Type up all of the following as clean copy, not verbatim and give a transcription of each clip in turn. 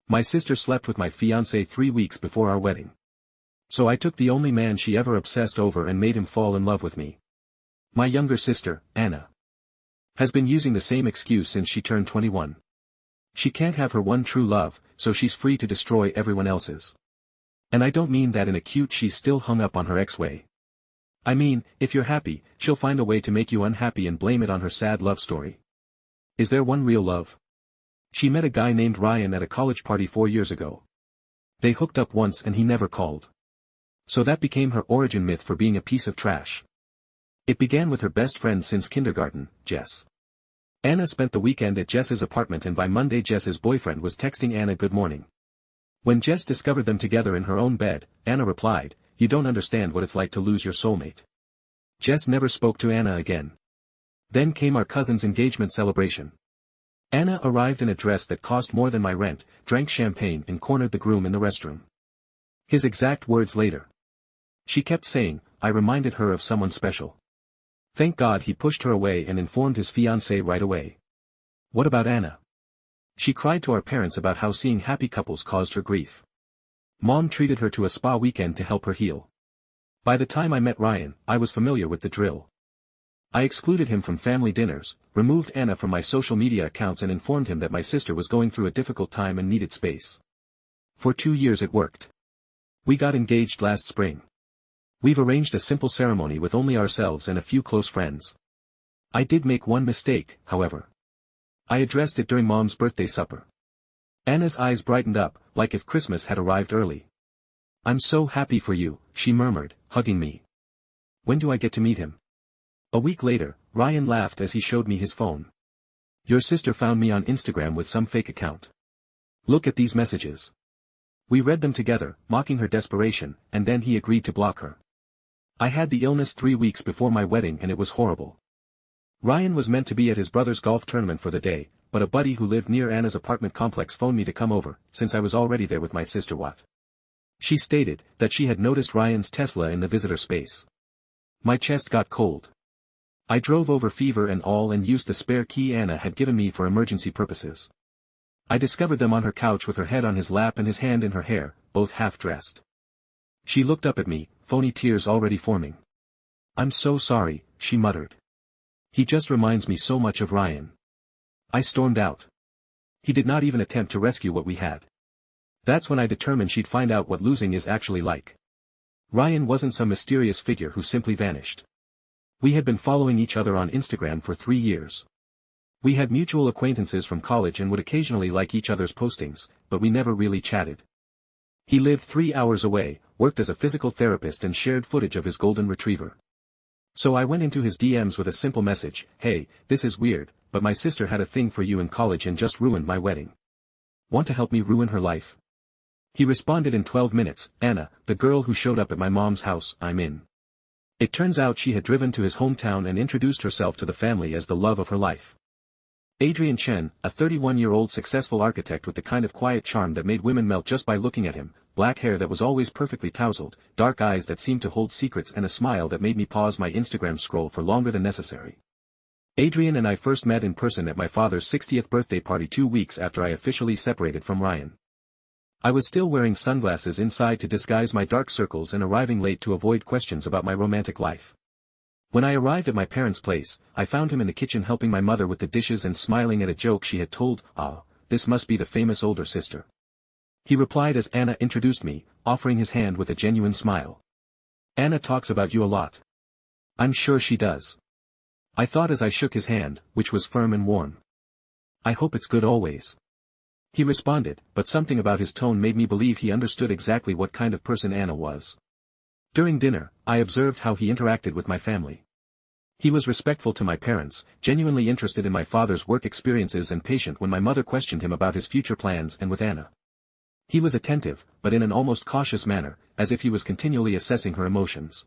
My sister slept with my fiancé 3 weeks before our wedding. So I took the only man she ever obsessed over and made him fall in love with me. My younger sister, Anna, has been using the same excuse since she turned 21. She can't have her one true love, so she's free to destroy everyone else's. And I don't mean that in a cute she's still hung up on her ex way. I mean, if you're happy, she'll find a way to make you unhappy and blame it on her sad love story. Is there one real love? She met a guy named Ryan at a college party 4 years ago. They hooked up once and he never called. So that became her origin myth for being a piece of trash. It began with her best friend since kindergarten, Jess. Anna spent the weekend at Jess's apartment and by Monday Jess's boyfriend was texting Anna good morning. When Jess discovered them together in her own bed, Anna replied, "You don't understand what it's like to lose your soulmate." Jess never spoke to Anna again. Then came our cousin's engagement celebration. Anna arrived in a dress that cost more than my rent, drank champagne and cornered the groom in the restroom. His exact words later. She kept saying, I reminded her of someone special. Thank God he pushed her away and informed his fiancé right away. What about Anna? She cried to our parents about how seeing happy couples caused her grief. Mom treated her to a spa weekend to help her heal. By the time I met Ryan, I was familiar with the drill. I excluded him from family dinners, removed Anna from my social media accounts and informed him that my sister was going through a difficult time and needed space. For 2 years it worked. We got engaged last spring. We've arranged a simple ceremony with only ourselves and a few close friends. I did make one mistake, however. I addressed it during Mom's birthday supper. Anna's eyes brightened up, like if Christmas had arrived early. I'm so happy for you, she murmured, hugging me. When do I get to meet him? A week later, Ryan laughed as he showed me his phone. Your sister found me on Instagram with some fake account. Look at these messages. We read them together, mocking her desperation, and then he agreed to block her. I had the illness 3 weeks before my wedding and it was horrible. Ryan was meant to be at his brother's golf tournament for the day, but a buddy who lived near Anna's apartment complex phoned me to come over, since I was already there with my sister Wat. She stated that she had noticed Ryan's Tesla in the visitor space. My chest got cold. I drove over fever and all and used the spare key Anna had given me for emergency purposes. I discovered them on her couch with her head on his lap and his hand in her hair, both half-dressed. She looked up at me, phony tears already forming. I'm so sorry, she muttered. He just reminds me so much of Ryan. I stormed out. He did not even attempt to rescue what we had. That's when I determined she'd find out what losing is actually like. Ryan wasn't some mysterious figure who simply vanished. We had been following each other on Instagram for 3 years. We had mutual acquaintances from college and would occasionally like each other's postings, but we never really chatted. He lived 3 hours away, worked as a physical therapist and shared footage of his golden retriever. So I went into his DMs with a simple message, hey, this is weird, but my sister had a thing for you in college and just ruined my wedding. Want to help me ruin her life? He responded in 12 minutes, Anna, the girl who showed up at my mom's house, I'm in. It turns out she had driven to his hometown and introduced herself to the family as the love of her life. Adrian Chen, a 31-year-old successful architect with the kind of quiet charm that made women melt just by looking at him, black hair that was always perfectly tousled, dark eyes that seemed to hold secrets and a smile that made me pause my Instagram scroll for longer than necessary. Adrian and I first met in person at my father's 60th birthday party 2 weeks after I officially separated from Ryan. I was still wearing sunglasses inside to disguise my dark circles and arriving late to avoid questions about my romantic life. When I arrived at my parents' place, I found him in the kitchen helping my mother with the dishes and smiling at a joke she had told, this must be the famous older sister. He replied as Anna introduced me, offering his hand with a genuine smile. Anna talks about you a lot. I'm sure she does. I thought as I shook his hand, which was firm and warm. I hope it's good always. He responded, but something about his tone made me believe he understood exactly what kind of person Anna was. During dinner, I observed how he interacted with my family. He was respectful to my parents, genuinely interested in my father's work experiences and patient when my mother questioned him about his future plans and with Anna. He was attentive, but in an almost cautious manner, as if he was continually assessing her emotions.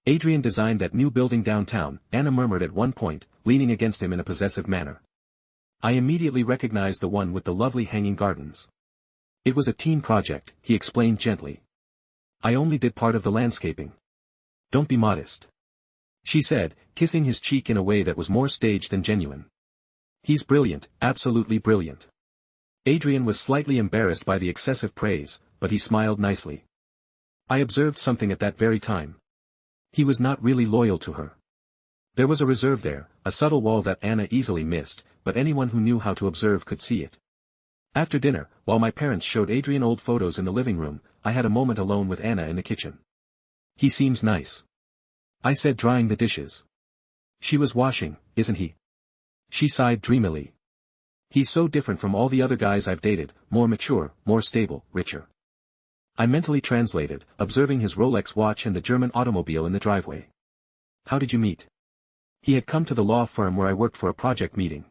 Adrian designed that new building downtown, Anna murmured at one point, leaning against him in a possessive manner. I immediately recognized the one with the lovely hanging gardens. It was a team project, he explained gently. I only did part of the landscaping. Don't be modest. She said, kissing his cheek in a way that was more staged than genuine. He's brilliant, absolutely brilliant. Adrian was slightly embarrassed by the excessive praise, but he smiled nicely. I observed something at that very time. He was not really loyal to her. There was a reserve there, a subtle wall that Anna easily missed, but anyone who knew how to observe could see it. After dinner, while my parents showed Adrian old photos in the living room, I had a moment alone with Anna in the kitchen. He seems nice, I said, drying the dishes. She was washing, isn't he? She sighed dreamily. He's so different from all the other guys I've dated, more mature, more stable, richer. I mentally translated, observing his Rolex watch and the German automobile in the driveway. How did you meet? He had come to the law firm where I worked for a project meeting.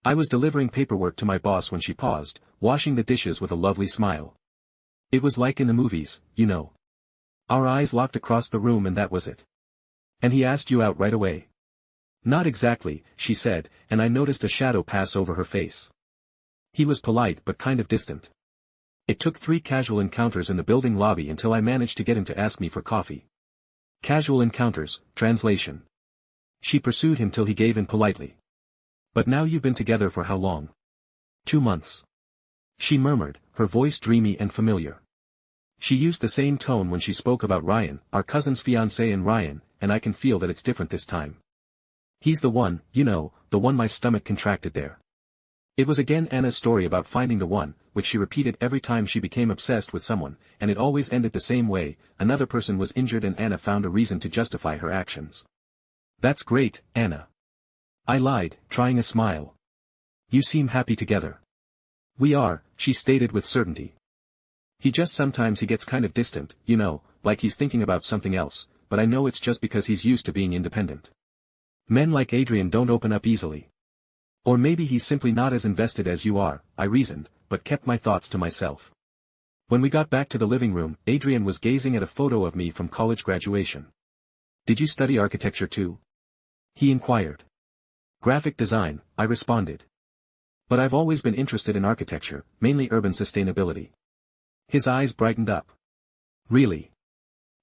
I was delivering paperwork to my boss when she paused, washing the dishes with a lovely smile. It was like in the movies, you know. Our eyes locked across the room and that was it. And he asked you out right away? Not exactly, she said, and I noticed a shadow pass over her face. He was polite but kind of distant. It took 3 casual encounters in the building lobby until I managed to get him to ask me for coffee. Casual encounters, translation. She pursued him till he gave in politely. But now you've been together for how long? 2 months. She murmured, her voice dreamy and familiar. She used the same tone when she spoke about Ryan, our cousin's fiancé, and Ryan, and I can feel that it's different this time. He's the one, you know, the one. My stomach contracted there. It was again Anna's story about finding the one, which she repeated every time she became obsessed with someone, and it always ended the same way: another person was injured and Anna found a reason to justify her actions. That's great, Anna. I lied, trying a smile. You seem happy together. We are, she stated with certainty. He sometimes gets kind of distant, you know, like he's thinking about something else, but I know it's just because he's used to being independent. Men like Adrian don't open up easily. Or maybe he's simply not as invested as you are, I reasoned, but kept my thoughts to myself. When we got back to the living room, Adrian was gazing at a photo of me from college graduation. Did you study architecture too? He inquired. Graphic design, I responded. But I've always been interested in architecture, mainly urban sustainability. His eyes brightened up. Really?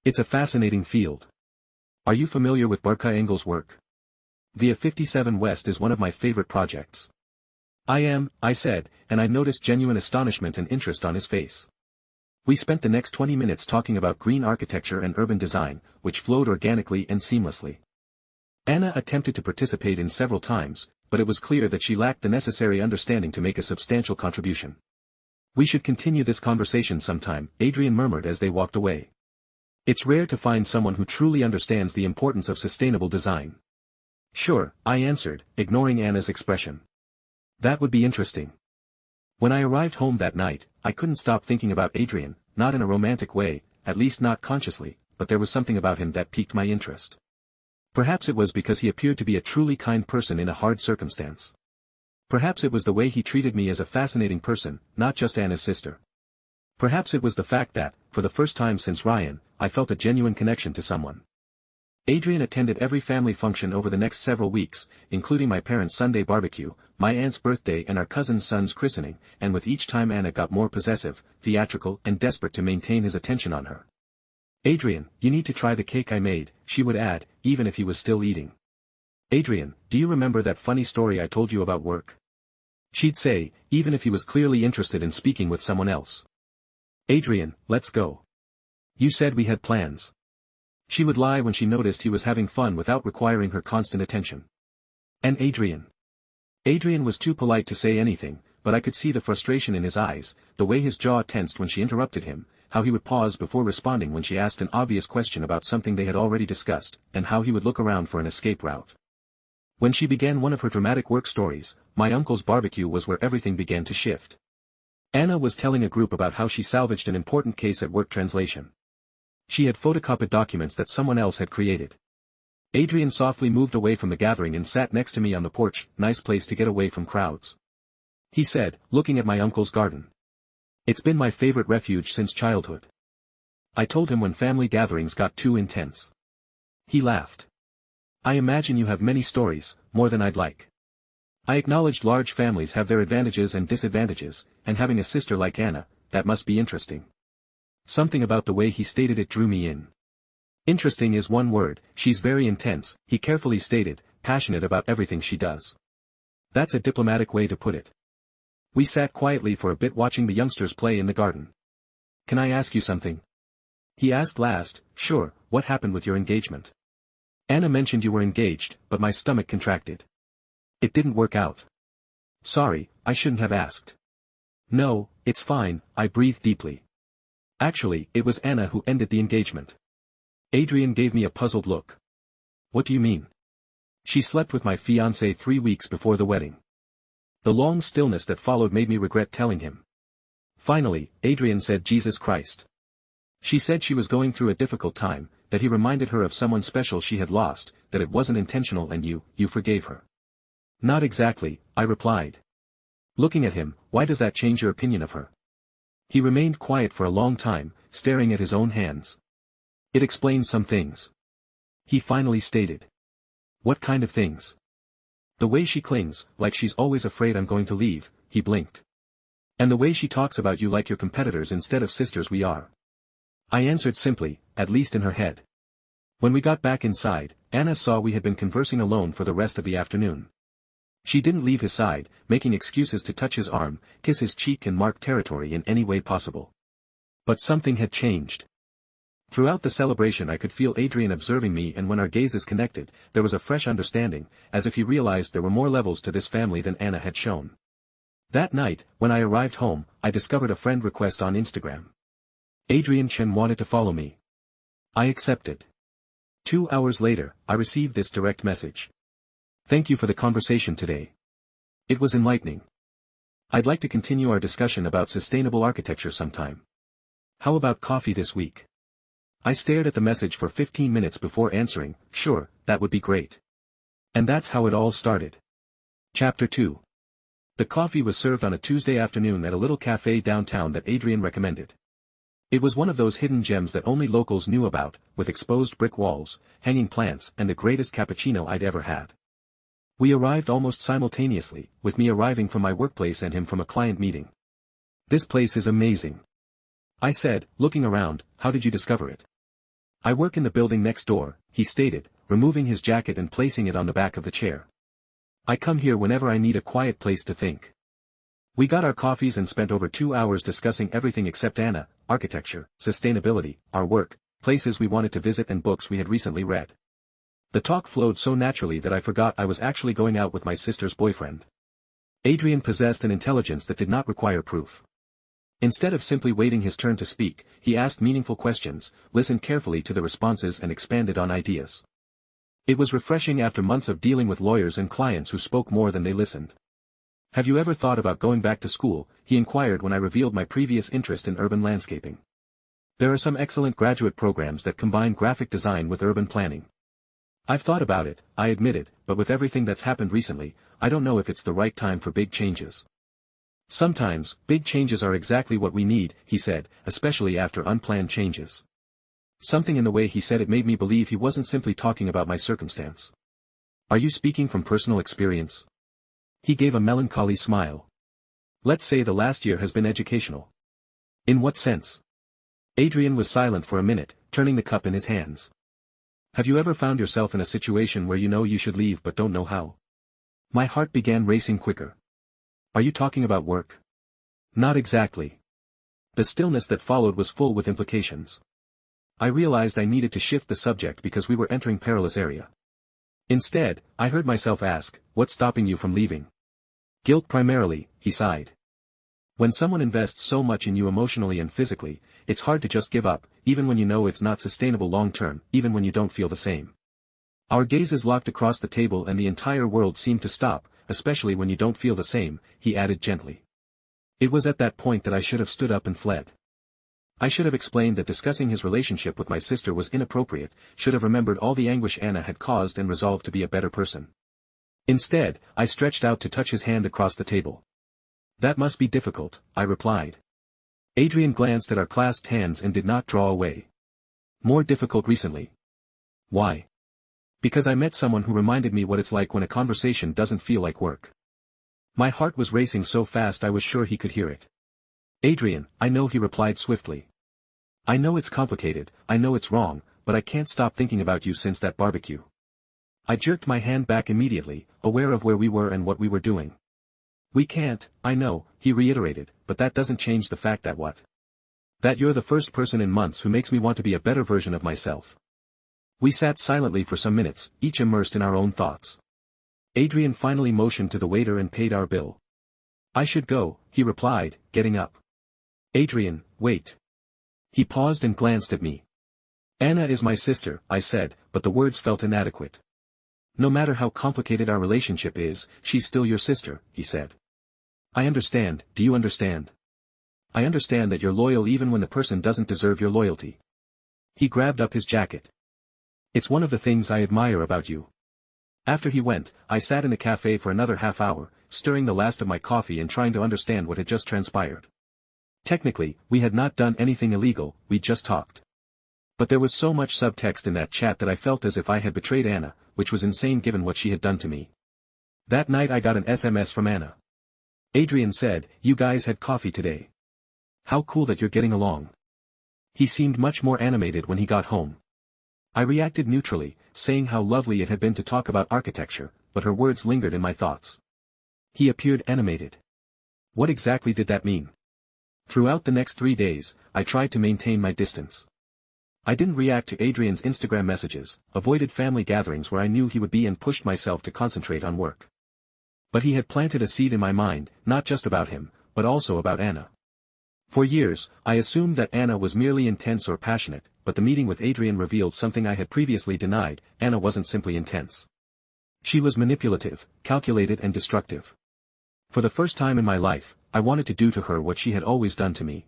It's a fascinating field. Are you familiar with Barca Engel's work? Via 57 West is one of my favorite projects. I am, I said, and I noticed genuine astonishment and interest on his face. We spent the next 20 minutes talking about green architecture and urban design, which flowed organically and seamlessly. Anna attempted to participate in several times, but it was clear that she lacked the necessary understanding to make a substantial contribution. We should continue this conversation sometime, Adrian murmured as they walked away. It's rare to find someone who truly understands the importance of sustainable design. Sure, I answered, ignoring Anna's expression. That would be interesting. When I arrived home that night, I couldn't stop thinking about Adrian, not in a romantic way, at least not consciously, but there was something about him that piqued my interest. Perhaps it was because he appeared to be a truly kind person in a hard circumstance. Perhaps it was the way he treated me as a fascinating person, not just Anna's sister. Perhaps it was the fact that, for the first time since Ryan, I felt a genuine connection to someone. Adrian attended every family function over the next several weeks, including my parents' Sunday barbecue, my aunt's birthday and our cousin's son's christening, and with each time Anna got more possessive, theatrical and desperate to maintain his attention on her. Adrian, you need to try the cake I made, she would add, even if he was still eating. Adrian, do you remember that funny story I told you about work? She'd say, even if he was clearly interested in speaking with someone else. Adrian, let's go. You said we had plans. She would lie when she noticed he was having fun without requiring her constant attention. And Adrian? Adrian was too polite to say anything, but I could see the frustration in his eyes, the way his jaw tensed when she interrupted him, how he would pause before responding when she asked an obvious question about something they had already discussed, and how he would look around for an escape route. When she began one of her dramatic work stories, my uncle's barbecue was where everything began to shift. Anna was telling a group about how she salvaged an important case at work translation. She had photocopied documents that someone else had created. Adrian softly moved away from the gathering and sat next to me on the porch, nice place to get away from crowds. He said, looking at my uncle's garden. It's been my favorite refuge since childhood. I told him when family gatherings got too intense. He laughed. I imagine you have many stories, more than I'd like. I acknowledged large families have their advantages and disadvantages, and having a sister like Anna, that must be interesting. Something about the way he stated it drew me in. Interesting is one word, she's very intense, he carefully stated, passionate about everything she does. That's a diplomatic way to put it. We sat quietly for a bit watching the youngsters play in the garden. Can I ask you something? He asked last. Sure, what happened with your engagement? Anna mentioned you were engaged, but my stomach contracted. It didn't work out. Sorry, I shouldn't have asked. No, it's fine, I breathed deeply. Actually, it was Anna who ended the engagement. Adrian gave me a puzzled look. What do you mean? She slept with my fiancé 3 weeks before the wedding. The long stillness that followed made me regret telling him. Finally, Adrian said Jesus Christ. She said she was going through a difficult time, that he reminded her of someone special she had lost, that it wasn't intentional and you forgave her. Not exactly, I replied. Looking at him, why does that change your opinion of her? He remained quiet for a long time, staring at his own hands. It explains some things. He finally stated. What kind of things? The way she clings, like she's always afraid I'm going to leave, he blinked. And the way she talks about you like you're competitors instead of sisters we are. I answered simply, at least in her head. When we got back inside, Anna saw we had been conversing alone for the rest of the afternoon. She didn't leave his side, making excuses to touch his arm, kiss his cheek and mark territory in any way possible. But something had changed. Throughout the celebration I could feel Adrian observing me, and when our gazes connected, there was a fresh understanding, as if he realized there were more levels to this family than Anna had shown. That night, when I arrived home, I discovered a friend request on Instagram. Adrian Chen wanted to follow me. I accepted. 2 hours later, I received this direct message. Thank you for the conversation today. It was enlightening. I'd like to continue our discussion about sustainable architecture sometime. How about coffee this week? I stared at the message for 15 minutes before answering, sure, that would be great. And that's how it all started. Chapter 2. The coffee was served on a Tuesday afternoon at a little cafe downtown that Adrian recommended. It was one of those hidden gems that only locals knew about, with exposed brick walls, hanging plants and the greatest cappuccino I'd ever had. We arrived almost simultaneously, with me arriving from my workplace and him from a client meeting. This place is amazing. I said, looking around. How did you discover it? I work in the building next door, he stated, removing his jacket and placing it on the back of the chair. I come here whenever I need a quiet place to think. We got our coffees and spent over 2 hours discussing everything except Anna, architecture, sustainability, our work, places we wanted to visit and books we had recently read. The talk flowed so naturally that I forgot I was actually going out with my sister's boyfriend. Adrian possessed an intelligence that did not require proof. Instead of simply waiting his turn to speak, he asked meaningful questions, listened carefully to the responses and expanded on ideas. It was refreshing after months of dealing with lawyers and clients who spoke more than they listened. Have you ever thought about going back to school? He inquired when I revealed my previous interest in urban landscaping. There are some excellent graduate programs that combine graphic design with urban planning. I've thought about it, I admitted, but with everything that's happened recently, I don't know if it's the right time for big changes. Sometimes, big changes are exactly what we need, he said, especially after unplanned changes. Something in the way he said it made me believe he wasn't simply talking about my circumstance. Are you speaking from personal experience? He gave a melancholy smile. Let's say the last year has been educational. In what sense? Adrian was silent for a minute, turning the cup in his hands. Have you ever found yourself in a situation where you know you should leave but don't know how? My heart began racing quicker. Are you talking about work? Not exactly. The stillness that followed was full with implications. I realized I needed to shift the subject because we were entering perilous area. Instead, I heard myself ask, what's stopping you from leaving? Guilt primarily, he sighed. When someone invests so much in you emotionally and physically, it's hard to just give up, even when you know it's not sustainable long-term, even when you don't feel the same. Our gazes locked across the table and the entire world seemed to stop, especially when you don't feel the same, he added gently. It was at that point that I should have stood up and fled. I should have explained that discussing his relationship with my sister was inappropriate, should have remembered all the anguish Anna had caused and resolved to be a better person. Instead, I stretched out to touch his hand across the table. That must be difficult, I replied. Adrian glanced at our clasped hands and did not draw away. More difficult recently. Why? Because I met someone who reminded me what it's like when a conversation doesn't feel like work. My heart was racing so fast I was sure he could hear it. Adrian, I know, he replied swiftly. I know it's complicated, I know it's wrong, but I can't stop thinking about you since that barbecue. I jerked my hand back immediately, aware of where we were and what we were doing. We can't, I know, he reiterated, but that doesn't change the fact that what? That you're the first person in months who makes me want to be a better version of myself. We sat silently for some minutes, each immersed in our own thoughts. Adrian finally motioned to the waiter and paid our bill. I should go, he replied, getting up. Adrian, wait. He paused and glanced at me. Anna is my sister, I said, but the words felt inadequate. No matter how complicated our relationship is, she's still your sister, he said. I understand, do you understand? I understand that you're loyal even when the person doesn't deserve your loyalty. He grabbed up his jacket. It's one of the things I admire about you. After he went, I sat in the cafe for another half hour, stirring the last of my coffee and trying to understand what had just transpired. Technically, we had not done anything illegal, we just talked. But there was so much subtext in that chat that I felt as if I had betrayed Anna, which was insane given what she had done to me. That night I got an SMS from Anna. Adrian said, "You guys had coffee today. How cool that you're getting along." He seemed much more animated when he got home. I reacted neutrally, saying how lovely it had been to talk about architecture, but her words lingered in my thoughts. He appeared animated. What exactly did that mean? Throughout the next 3 days, I tried to maintain my distance. I didn't react to Adrian's Instagram messages, avoided family gatherings where I knew he would be and pushed myself to concentrate on work. But he had planted a seed in my mind, not just about him, but also about Anna. For years, I assumed that Anna was merely intense or passionate, but the meeting with Adrian revealed something I had previously denied: Anna wasn't simply intense. She was manipulative, calculated and destructive. For the first time in my life, I wanted to do to her what she had always done to me.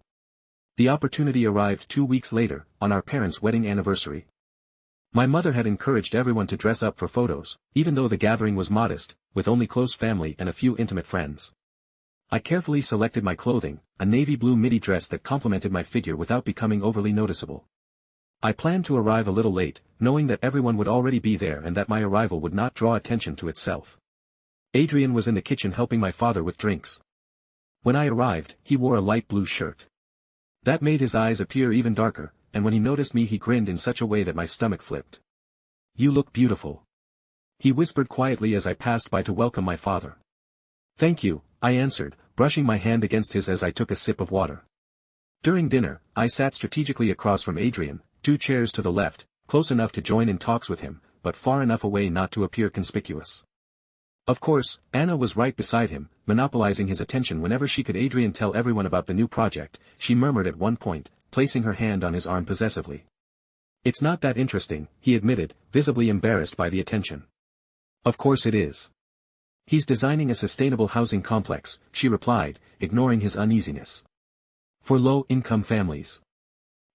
The opportunity arrived 2 weeks later, on our parents' wedding anniversary. My mother had encouraged everyone to dress up for photos, even though the gathering was modest, with only close family and a few intimate friends. I carefully selected my clothing, a navy blue midi dress that complemented my figure without becoming overly noticeable. I planned to arrive a little late, knowing that everyone would already be there and that my arrival would not draw attention to itself. Adrian was in the kitchen helping my father with drinks. When I arrived, he wore a light blue shirt. That made his eyes appear even darker, and when he noticed me he grinned in such a way that my stomach flipped. "You look beautiful," he whispered quietly as I passed by to welcome my father. "Thank you," I answered, brushing my hand against his as I took a sip of water. During dinner, I sat strategically across from Adrian, 2 chairs to the left, close enough to join in talks with him, but far enough away not to appear conspicuous. Of course, Anna was right beside him, monopolizing his attention whenever she could. "Adrian, tell everyone about the new project," she murmured at one point, placing her hand on his arm possessively. "It's not that interesting," he admitted, visibly embarrassed by the attention. "Of course it is. He's designing a sustainable housing complex," she replied, ignoring his uneasiness. "For low-income families.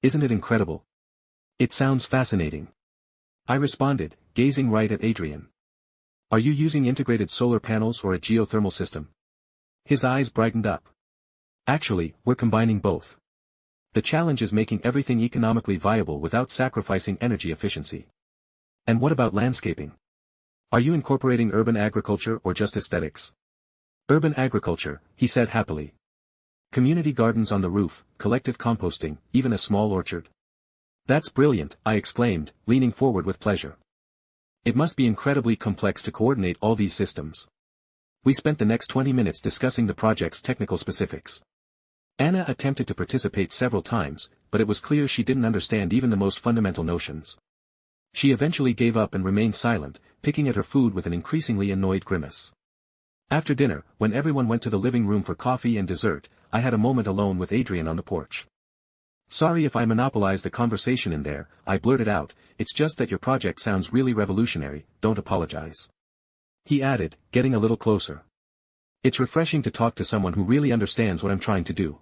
Isn't it incredible? It sounds fascinating," I responded, gazing right at Adrian. "Are you using integrated solar panels or a geothermal system?" His eyes brightened up. "Actually, we're combining both. The challenge is making everything economically viable without sacrificing energy efficiency." "And what about landscaping? Are you incorporating urban agriculture or just aesthetics?" "Urban agriculture," he said happily. "Community gardens on the roof, collective composting, even a small orchard." "That's brilliant," I exclaimed, leaning forward with pleasure. "It must be incredibly complex to coordinate all these systems." We spent the next 20 minutes discussing the project's technical specifics. Anna attempted to participate several times, but it was clear she didn't understand even the most fundamental notions. She eventually gave up and remained silent, picking at her food with an increasingly annoyed grimace. After dinner, when everyone went to the living room for coffee and dessert, I had a moment alone with Adrian on the porch. "Sorry if I monopolized the conversation in there," I blurted out, "it's just that your project sounds really revolutionary, don't apologize." He added, getting a little closer. "It's refreshing to talk to someone who really understands what I'm trying to do."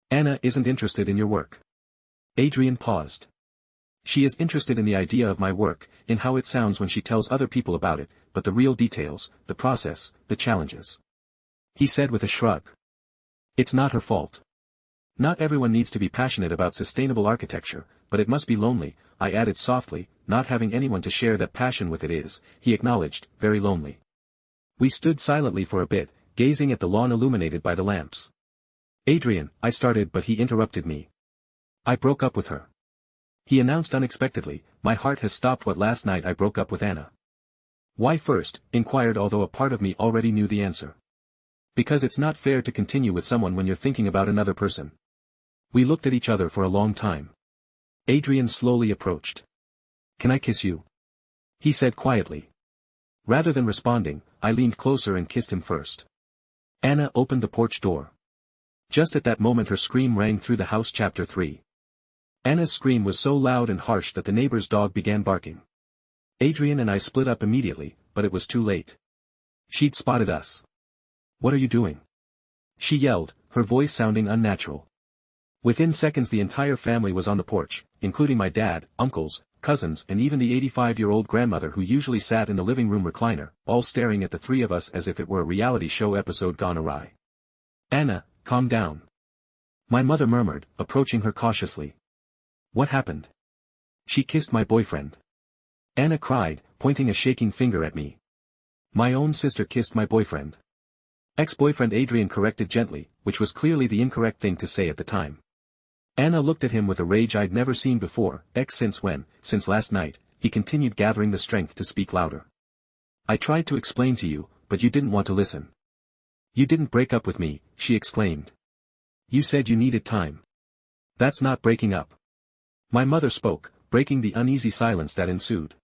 "Anna isn't interested in your work." Adrian paused. "She is interested in the idea of my work, in how it sounds when she tells other people about it, but the real details, the process, the challenges," he said with a shrug. "It's not her fault. Not everyone needs to be passionate about sustainable architecture, but it must be lonely," I added softly, "not having anyone to share that passion with. It is," he acknowledged, "very lonely." We stood silently for a bit, gazing at the lawn illuminated by the lamps. "Adrian," I started, but he interrupted me. "I broke up with her," he announced unexpectedly. "My heart has stopped. What, last night I broke up with Anna?" "Why first?" inquired, although a part of me already knew the answer. Because it's not fair to continue with someone when you're thinking about another person. We looked at each other for a long time. Adrian slowly approached. Can I kiss you? He said quietly. Rather than responding, I leaned closer and kissed him first. Anna opened the porch door. Just at that moment her scream rang through the house. Chapter 3. Anna's scream was so loud and harsh that the neighbor's dog began barking. Adrian and I split up immediately, but it was too late. She'd spotted us. What are you doing? She yelled, her voice sounding unnatural. Within seconds the entire family was on the porch, including my dad, uncles, cousins and even the 85-year-old grandmother who usually sat in the living room recliner, all staring at the three of us as if it were a reality show episode gone awry. Anna, calm down. My mother murmured, approaching her cautiously. What happened? She kissed my boyfriend. Anna cried, pointing a shaking finger at me. My own sister kissed my boyfriend. Ex-boyfriend, Adrian corrected gently, which was clearly the incorrect thing to say at the time. Anna looked at him with a rage I'd never seen before. Since when? Since last night, he continued, gathering the strength to speak louder. I tried to explain to you, but you didn't want to listen. You didn't break up with me, she exclaimed. You said you needed time. That's not breaking up. My mother spoke, breaking the uneasy silence that ensued.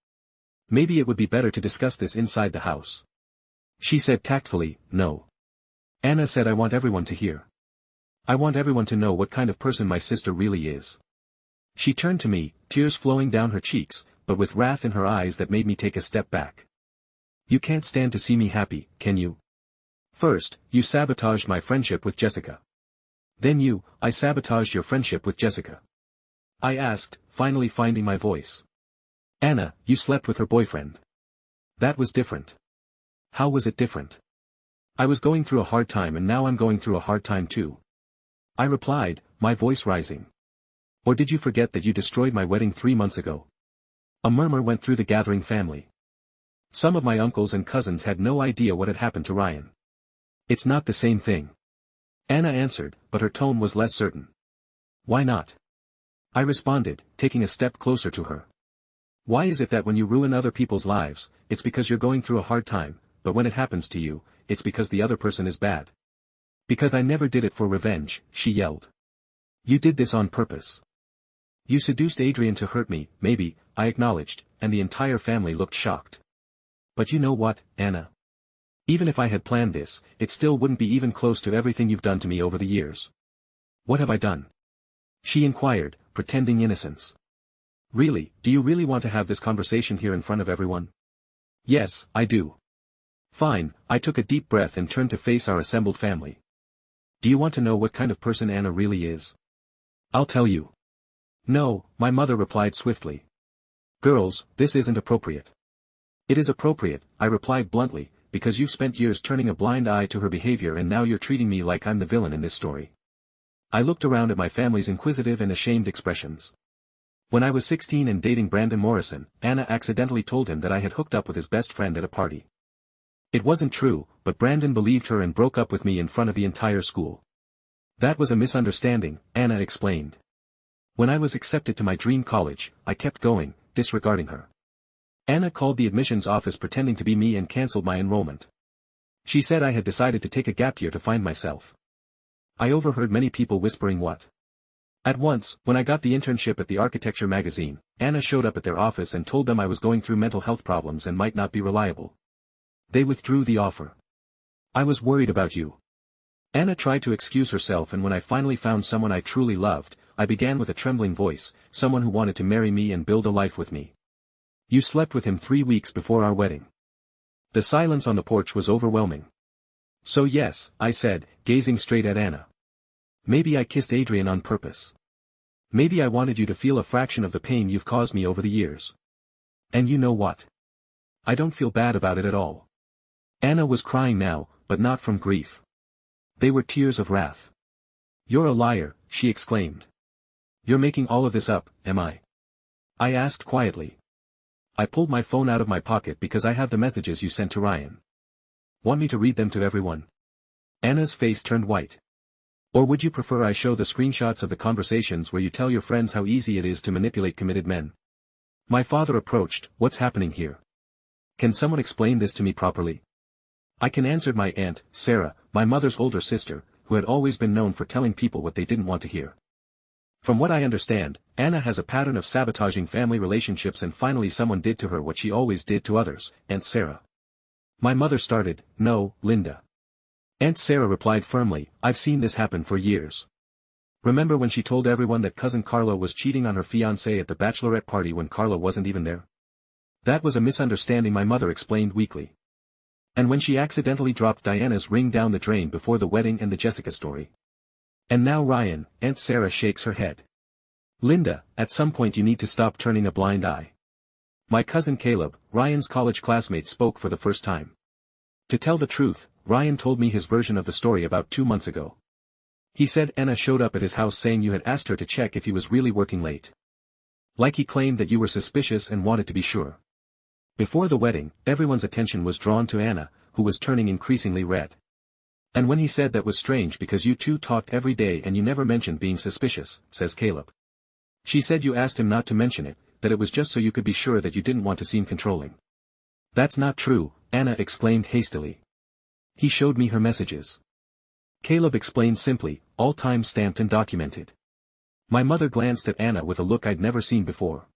Maybe it would be better to discuss this inside the house. She said tactfully, no. Anna said, I want everyone to hear. I want everyone to know what kind of person my sister really is. She turned to me, tears flowing down her cheeks, but with wrath in her eyes that made me take a step back. You can't stand to see me happy, can you? First, you sabotaged my friendship with Jessica. Then I sabotaged your friendship with Jessica. I asked, finally finding my voice. Anna, you slept with her boyfriend. That was different. How was it different? I was going through a hard time and now I'm going through a hard time too. I replied, my voice rising. Or did you forget that you destroyed my wedding 3 months ago? A murmur went through the gathering family. Some of my uncles and cousins had no idea what had happened to Ryan. It's not the same thing. Anna answered, but her tone was less certain. Why not? I responded, taking a step closer to her. Why is it that when you ruin other people's lives, it's because you're going through a hard time, but when it happens to you, it's because the other person is bad? Because I never did it for revenge, she yelled. You did this on purpose. You seduced Adrian to hurt me, maybe, I acknowledged, and the entire family looked shocked. But you know what, Anna? Even if I had planned this, it still wouldn't be even close to everything you've done to me over the years. What have I done? She inquired, pretending innocence. Really, do you really want to have this conversation here in front of everyone? Yes, I do. Fine, I took a deep breath and turned to face our assembled family. Do you want to know what kind of person Anna really is? I'll tell you. No, my mother replied swiftly. Girls, this isn't appropriate. It is appropriate, I replied bluntly, because you've spent years turning a blind eye to her behavior and now you're treating me like I'm the villain in this story. I looked around at my family's inquisitive and ashamed expressions. When I was 16 and dating Brandon Morrison, Anna accidentally told him that I had hooked up with his best friend at a party. It wasn't true, but Brandon believed her and broke up with me in front of the entire school. That was a misunderstanding, Anna explained. When I was accepted to my dream college, I kept going, disregarding her. Anna called the admissions office pretending to be me and cancelled my enrollment. She said I had decided to take a gap year to find myself. I overheard many people whispering what? At once, when I got the internship at the architecture magazine, Anna showed up at their office and told them I was going through mental health problems and might not be reliable. They withdrew the offer. I was worried about you. Anna tried to excuse herself, and when I finally found someone I truly loved, I began with a trembling voice, someone who wanted to marry me and build a life with me. You slept with him 3 weeks before our wedding. The silence on the porch was overwhelming. So yes, I said, gazing straight at Anna. Maybe I kissed Adrian on purpose. Maybe I wanted you to feel a fraction of the pain you've caused me over the years. And you know what? I don't feel bad about it at all. Anna was crying now, but not from grief. They were tears of wrath. You're a liar, she exclaimed. You're making all of this up, am I? I asked quietly. I pulled my phone out of my pocket because I have the messages you sent to Ryan. Want me to read them to everyone? Anna's face turned white. Or would you prefer I show the screenshots of the conversations where you tell your friends how easy it is to manipulate committed men? My father approached. What's happening here? Can someone explain this to me properly? I can, answered my aunt, Sarah, my mother's older sister, who had always been known for telling people what they didn't want to hear. From what I understand, Anna has a pattern of sabotaging family relationships, and finally someone did to her what she always did to others, Aunt Sarah. My mother started. No, Linda. Aunt Sarah replied firmly, I've seen this happen for years. Remember when she told everyone that cousin Carla was cheating on her fiancé at the bachelorette party when Carla wasn't even there? That was a misunderstanding, my mother explained weakly. And when she accidentally dropped Diana's ring down the drain before the wedding, and the Jessica story. And now Ryan, Aunt Sarah shakes her head. Linda, at some point you need to stop turning a blind eye. My cousin Caleb, Ryan's college classmate, spoke for the first time. To tell the truth, Ryan told me his version of the story about 2 months ago. He said Anna showed up at his house saying you had asked her to check if he was really working late. Like he claimed that you were suspicious and wanted to be sure. Before the wedding, everyone's attention was drawn to Anna, who was turning increasingly red. And when he said that was strange because you two talked every day and you never mentioned being suspicious, says Caleb. She said you asked him not to mention it, that it was just so you could be sure that you didn't want to seem controlling. That's not true, Anna exclaimed hastily. He showed me her messages. Caleb explained simply, all time-stamped and documented. My mother glanced at Anna with a look I'd never seen before.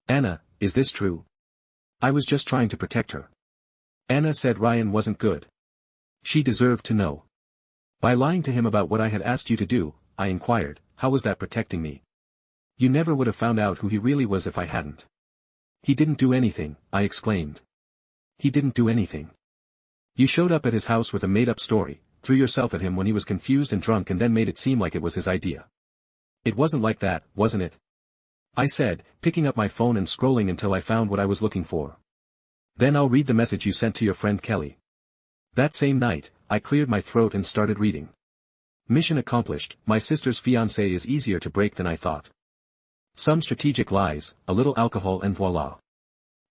Anna, is this true? I was just trying to protect her. Anna said Ryan wasn't good. She deserved to know. By lying to him about what I had asked you to do, I inquired, how was that protecting me? You never would have found out who he really was if I hadn't. He didn't do anything, I exclaimed. He didn't do anything. You showed up at his house with a made-up story, threw yourself at him when he was confused and drunk, and then made it seem like it was his idea. It wasn't like that, wasn't it? I said, picking up my phone and scrolling until I found what I was looking for. Then I'll read the message you sent to your friend Kelly. That same night, I cleared my throat and started reading. Mission accomplished, my sister's fiancé is easier to break than I thought. Some strategic lies, a little alcohol, and voila.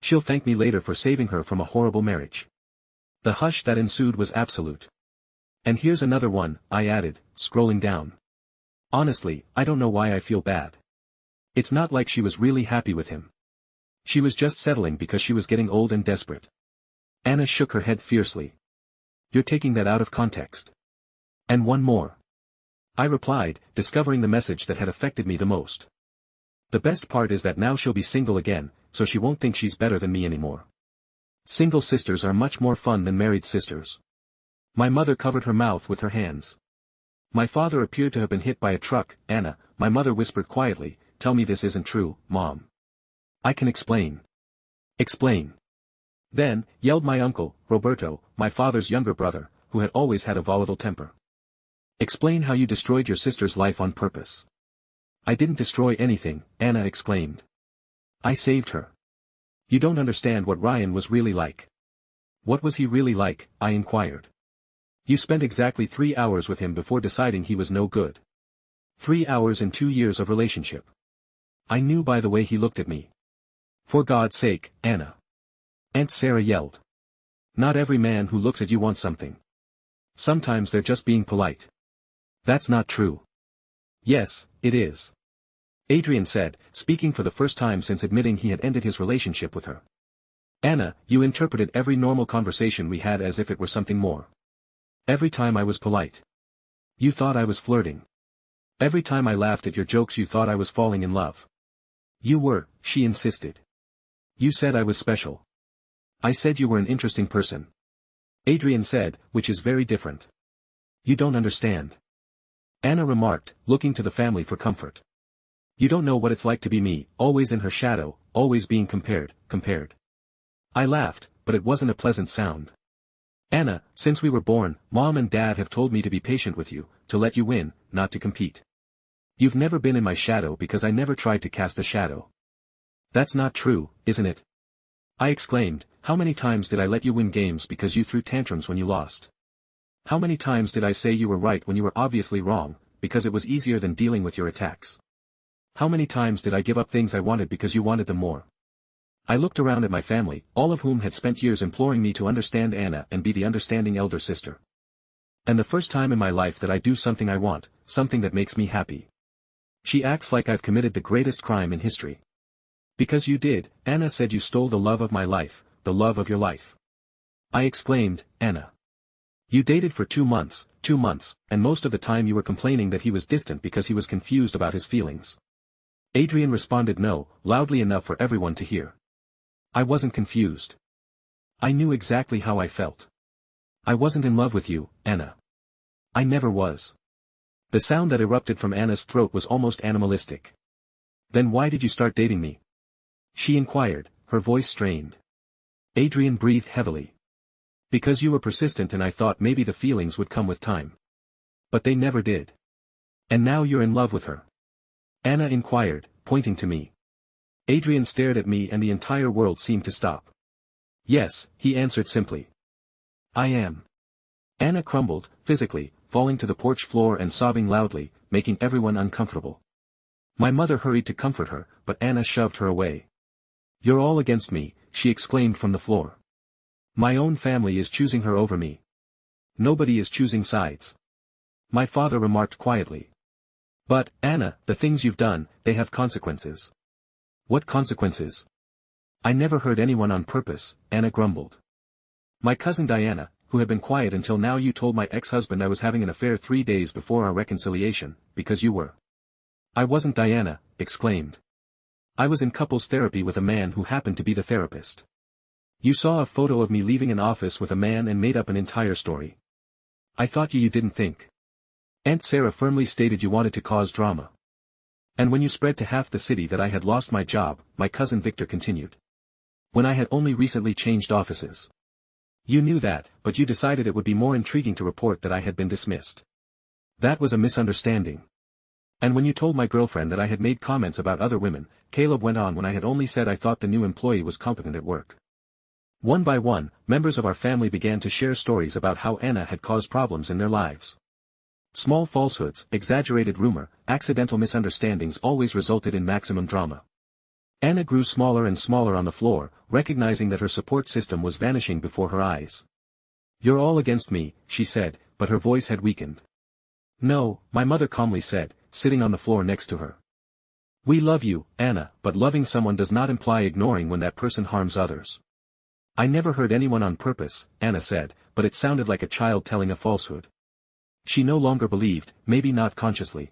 She'll thank me later for saving her from a horrible marriage. The hush that ensued was absolute. And here's another one, I added, scrolling down. Honestly, I don't know why I feel bad. It's not like she was really happy with him. She was just settling because she was getting old and desperate. Anna shook her head fiercely. You're taking that out of context. And one more. I replied, discovering the message that had affected me the most. The best part is that now she'll be single again, so she won't think she's better than me anymore. Single sisters are much more fun than married sisters. My mother covered her mouth with her hands. My father appeared to have been hit by a truck. Anna, my mother whispered quietly, tell me this isn't true, Mom. I can explain. Explain. Then, yelled my uncle, Roberto, my father's younger brother, who had always had a volatile temper. Explain how you destroyed your sister's life on purpose. I didn't destroy anything, Anna exclaimed. I saved her. You don't understand what Ryan was really like. What was he really like? I inquired. You spent exactly 3 hours with him before deciding he was no good. 3 hours in 2 years of relationship. I knew by the way he looked at me. For God's sake, Anna. Aunt Sarah yelled. Not every man who looks at you wants something. Sometimes they're just being polite. That's not true. Yes, it is. Adrian said, speaking for the first time since admitting he had ended his relationship with her. Anna, you interpreted every normal conversation we had as if it were something more. Every time I was polite. You thought I was flirting. Every time I laughed at your jokes you thought I was falling in love. You were, she insisted. You said I was special. I said you were an interesting person. Adrian said, which is very different. You don't understand. Anna remarked, looking to the family for comfort. You don't know what it's like to be me, always in her shadow, always being compared. I laughed, but it wasn't a pleasant sound. Anna, since we were born, Mom and Dad have told me to be patient with you, to let you win, not to compete. You've never been in my shadow because I never tried to cast a shadow. That's not true, isn't it? I exclaimed, how many times did I let you win games because you threw tantrums when you lost? How many times did I say you were right when you were obviously wrong, because it was easier than dealing with your attacks? How many times did I give up things I wanted because you wanted them more? I looked around at my family, all of whom had spent years imploring me to understand Anna and be the understanding elder sister. And the first time in my life that I do something I want, something that makes me happy. She acts like I've committed the greatest crime in history. Because you did, Anna said you stole the love of my life, the love of your life. I exclaimed, Anna. You dated for 2 months, and most of the time you were complaining that he was distant because he was confused about his feelings. Adrian responded no, loudly enough for everyone to hear. I wasn't confused. I knew exactly how I felt. I wasn't in love with you, Anna. I never was. The sound that erupted from Anna's throat was almost animalistic. Then why did you start dating me? She inquired, her voice strained. Adrian breathed heavily. Because you were persistent and I thought maybe the feelings would come with time. But they never did. And now you're in love with her? Anna inquired, pointing to me. Adrian stared at me and the entire world seemed to stop. Yes, he answered simply. I am. Anna crumbled, physically, falling to the porch floor and sobbing loudly, making everyone uncomfortable. My mother hurried to comfort her, but Anna shoved her away. You're all against me, she exclaimed from the floor. My own family is choosing her over me. Nobody is choosing sides. My father remarked quietly. But, Anna, the things you've done, they have consequences. What consequences? I never hurt anyone on purpose, Anna grumbled. My cousin Diana, who had been quiet until now. You told my ex-husband I was having an affair 3 days before our reconciliation, because you were. I wasn't Diana, exclaimed. I was in couples therapy with a man who happened to be the therapist. You saw a photo of me leaving an office with a man and made up an entire story. I thought you didn't think. Aunt Sarah firmly stated you wanted to cause drama. And when you spread to half the city that I had lost my job, my cousin Victor continued. When I had only recently changed offices. You knew that, but you decided it would be more intriguing to report that I had been dismissed. That was a misunderstanding. And when you told my girlfriend that I had made comments about other women, Caleb went on when I had only said I thought the new employee was competent at work. One by one, members of our family began to share stories about how Anna had caused problems in their lives. Small falsehoods, exaggerated rumor, accidental misunderstandings always resulted in maximum drama. Anna grew smaller and smaller on the floor, recognizing that her support system was vanishing before her eyes. You're all against me, she said, but her voice had weakened. No, my mother calmly said, sitting on the floor next to her. We love you, Anna, but loving someone does not imply ignoring when that person harms others. I never hurt anyone on purpose, Anna said, but it sounded like a child telling a falsehood. She no longer believed, maybe not consciously.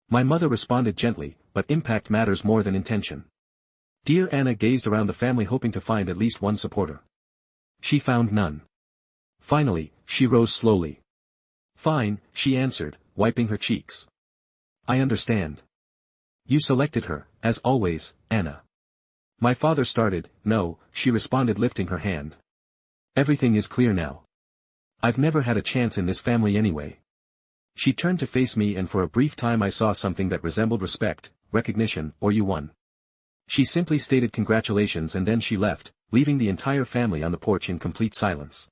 My mother responded gently, but impact matters more than intention. Dear Anna gazed around the family hoping to find at least one supporter. She found none. Finally, she rose slowly. Fine, she answered, wiping her cheeks. I understand. You selected her, as always, Anna. My father started, no, she responded lifting her hand. Everything is clear now. I've never had a chance in this family anyway. She turned to face me and for a brief time I saw something that resembled respect, recognition, or you won. She simply stated congratulations and then she left, leaving the entire family on the porch in complete silence.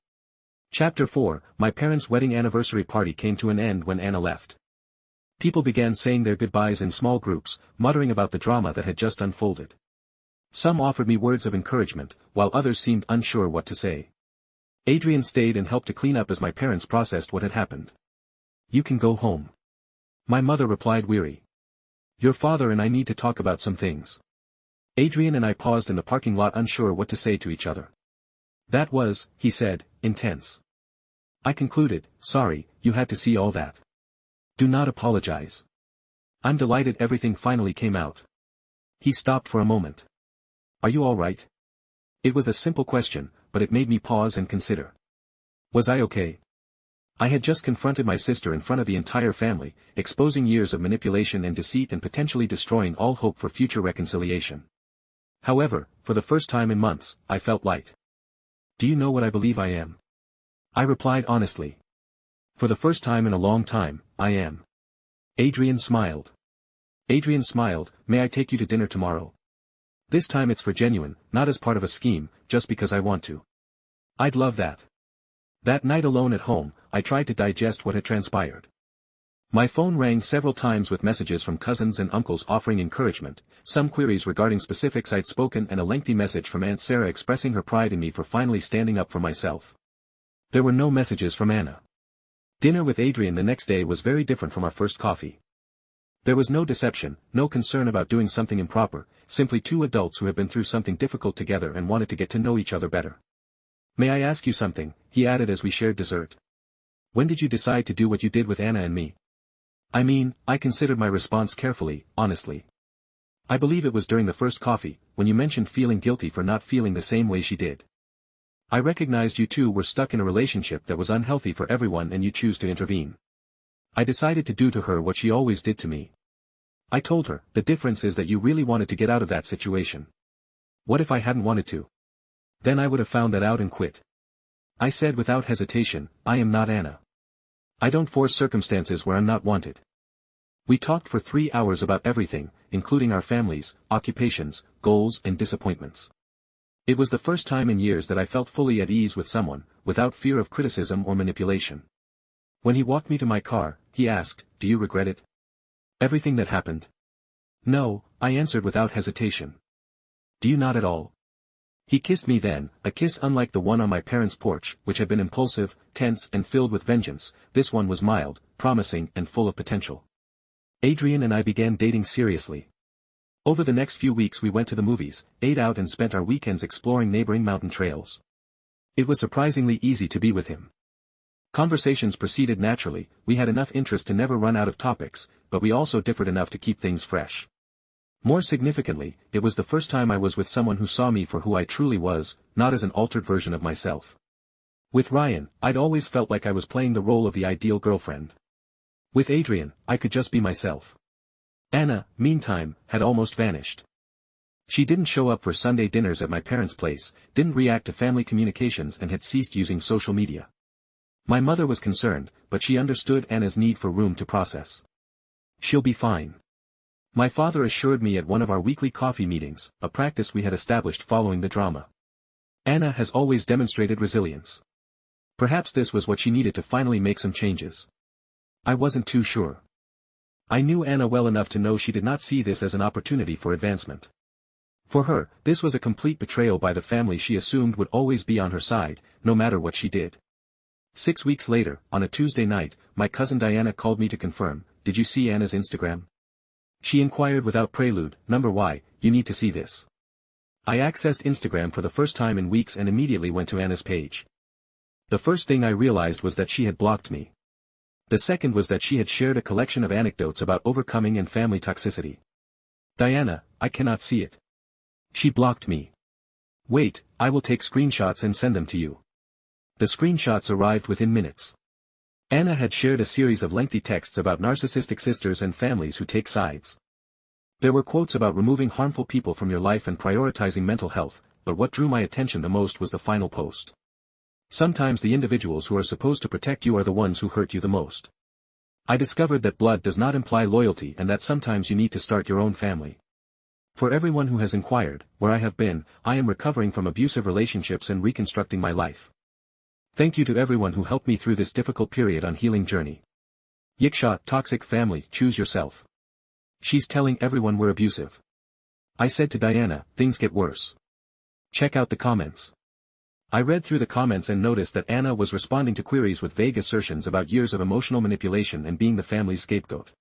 Chapter 4, My parents' wedding anniversary party came to an end when Anna left. People began saying their goodbyes in small groups, muttering about the drama that had just unfolded. Some offered me words of encouragement, while others seemed unsure what to say. Adrian stayed and helped to clean up as my parents processed what had happened. You can go home. My mother replied weary. Your father and I need to talk about some things. Adrian and I paused in the parking lot unsure what to say to each other. That was, he said, intense. I concluded, sorry, you had to see all that. Do not apologize. I'm delighted everything finally came out. He stopped for a moment. Are you all right? It was a simple question, but it made me pause and consider. Was I okay? I had just confronted my sister in front of the entire family, exposing years of manipulation and deceit and potentially destroying all hope for future reconciliation. However, for the first time in months, I felt light. Do you know what I believe I am? I replied honestly. For the first time in a long time, I am. Adrian smiled. Adrian smiled, may I take you to dinner tomorrow? This time it's for genuine, not as part of a scheme, just because I want to. I'd love that. That night alone at home, I tried to digest what had transpired. My phone rang several times with messages from cousins and uncles offering encouragement, some queries regarding specifics I'd spoken and a lengthy message from Aunt Sarah expressing her pride in me for finally standing up for myself. There were no messages from Anna. Dinner with Adrian the next day was very different from our first coffee. There was no deception, no concern about doing something improper, simply two adults who had been through something difficult together and wanted to get to know each other better. May I ask you something, he added as we shared dessert. When did you decide to do what you did with Anna and me? I mean, I considered my response carefully, honestly. I believe it was during the first coffee, when you mentioned feeling guilty for not feeling the same way she did. I recognized you two were stuck in a relationship that was unhealthy for everyone and you choose to intervene. I decided to do to her what she always did to me. I told her, the difference is that you really wanted to get out of that situation. What if I hadn't wanted to? Then I would have found that out and quit. I said without hesitation, I am not Anna. I don't force circumstances where I'm not wanted. We talked for 3 hours about everything, including our families, occupations, goals and disappointments. It was the first time in years that I felt fully at ease with someone, without fear of criticism or manipulation. When he walked me to my car, he asked, "Do you regret it? Everything that happened?" "No," I answered without hesitation. "Do you not at all?" He kissed me then, a kiss unlike the one on my parents' porch, which had been impulsive, tense and filled with vengeance. This one was mild, promising and full of potential. Adrian and I began dating seriously. Over the next few weeks we went to the movies, ate out and spent our weekends exploring neighboring mountain trails. It was surprisingly easy to be with him. Conversations proceeded naturally, we had enough interest to never run out of topics, but we also differed enough to keep things fresh. More significantly, it was the first time I was with someone who saw me for who I truly was, not as an altered version of myself. With Ryan, I'd always felt like I was playing the role of the ideal girlfriend. With Adrian, I could just be myself. Anna, meantime, had almost vanished. She didn't show up for Sunday dinners at my parents' place, didn't react to family communications and had ceased using social media. My mother was concerned, but she understood Anna's need for room to process. "She'll be fine." My father assured me at one of our weekly coffee meetings, a practice we had established following the drama. Anna has always demonstrated resilience. Perhaps this was what she needed to finally make some changes. I wasn't too sure. I knew Anna well enough to know she did not see this as an opportunity for advancement. For her, this was a complete betrayal by the family she assumed would always be on her side, no matter what she did. 6 weeks later, on a Tuesday night, my cousin Diana called me to confirm, "Did you see Anna's Instagram?" She inquired without prelude, "Number Y, you need to see this." I accessed Instagram for the first time in weeks and immediately went to Anna's page. The first thing I realized was that she had blocked me. The second was that she had shared a collection of anecdotes about overcoming and family toxicity. "Diana, I cannot see it." She blocked me. "Wait, I will take screenshots and send them to you." The screenshots arrived within minutes. Anna had shared a series of lengthy texts about narcissistic sisters and families who take sides. There were quotes about removing harmful people from your life and prioritizing mental health, but what drew my attention the most was the final post. "Sometimes the individuals who are supposed to protect you are the ones who hurt you the most." I discovered that blood does not imply loyalty and that sometimes you need to start your own family. For everyone who has inquired, where I have been, I am recovering from abusive relationships and reconstructing my life. Thank you to everyone who helped me through this difficult period on healing journey. Yiksha, toxic family, choose yourself. She's telling everyone we're abusive. I said to Diana, things get worse. Check out the comments. I read through the comments and noticed that Anna was responding to queries with vague assertions about years of emotional manipulation and being the family's scapegoat.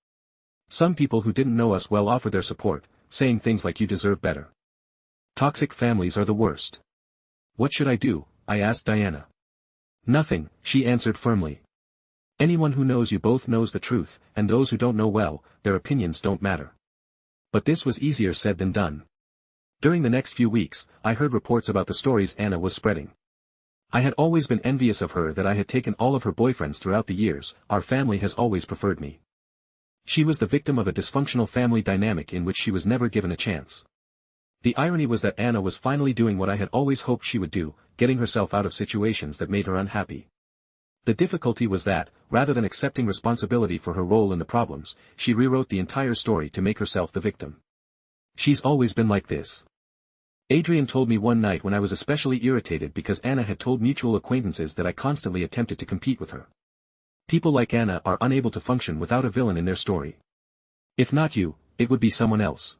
Some people who didn't know us well offered their support, saying things like "you deserve better." Toxic families are the worst. What should I do? I asked Diana. Nothing, she answered firmly. Anyone who knows you both knows the truth, and those who don't know well, their opinions don't matter. But this was easier said than done. During the next few weeks, I heard reports about the stories Anna was spreading. I had always been envious of her that I had taken all of her boyfriends throughout the years. Our family has always preferred me. She was the victim of a dysfunctional family dynamic in which she was never given a chance. The irony was that Anna was finally doing what I had always hoped she would do, getting herself out of situations that made her unhappy. The difficulty was that, rather than accepting responsibility for her role in the problems, she rewrote the entire story to make herself the victim. She's always been like this. Adrian told me one night when I was especially irritated because Anna had told mutual acquaintances that I constantly attempted to compete with her. People like Anna are unable to function without a villain in their story. If not you, it would be someone else.